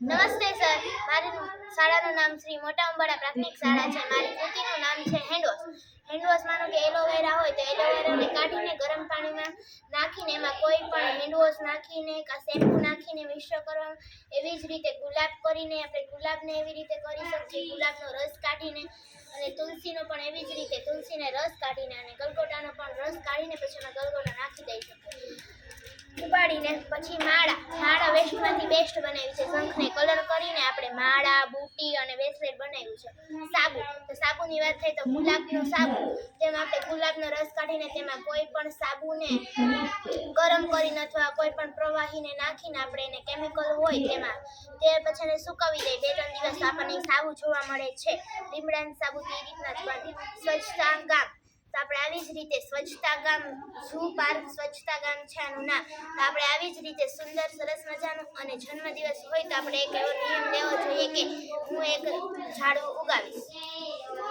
નમસ્તે સર, મારી શાળાનું નામ શ્રી મોટા ઉંબાડા પ્રાથમિક શાળા છે. મારી કૃતિનું નામ છે હેન્ડવોશ. હેન્ડવોશ માનો કે એલોવેરા હોય તો એલોવેરાને કાઢીને ગરમ પાણીમાં નાખીને એમાં કોઈ પણ હેન્ડવોશ નાખીને કાં શેમ્પૂ નાખીને મિક્સ કરવાનું. એવી જ રીતે ગુલાબ કરીને આપણે ગુલાબને એવી રીતે કરી શકીએ, ગુલાબનો રસ કાઢીને. અને તુલસીનો પણ એવી જ રીતે તુલસીને રસ કાઢીને અને ગલગોટાનો પણ રસ કાઢીને પછી એમાં ગલગોટા નાખી દઈ શકીએ. ઉબાડીને પછી માળા વેસ્ટમાંથી બેસ્ટ બનાવી છે. શંખને કલર કરીને આપણે માળા, બુટી અને બ્રેસલેટ બનાવ્યું છે. સાબુની વાત થાય તો ગુલાબનો સાબુ, તેમાં આપણે ગુલાબનો રસ કાઢીને તેમાં કોઈ પણ સાબુને ગરમ કરીને અથવા કોઈ પણ પ્રવાહીને નાખીને આપણે એને કેમિકલ હોય તેમાં તે પછી એને સુકવી દઈએ. 2-3 દિવસ આપણને સાબુ જોવા મળે છે. લીમડાની સાબુ તે રીતના જ બને. સ્વચ્છતા ગામ, તો આપણે આવી જ રીતે સ્વચ્છતા ગામ ઝૂ પાર્ક સ્વચ્છતા ગામ છે આનું નામ. તો આપણે આવી જ રીતે સુંદર સરસ મજાનું અને જન્મદિવસ હોય તો આપણે એક એવો નિયમ લેવો જોઈએ કે હું એક ઝાડવું ઉગાવીશ.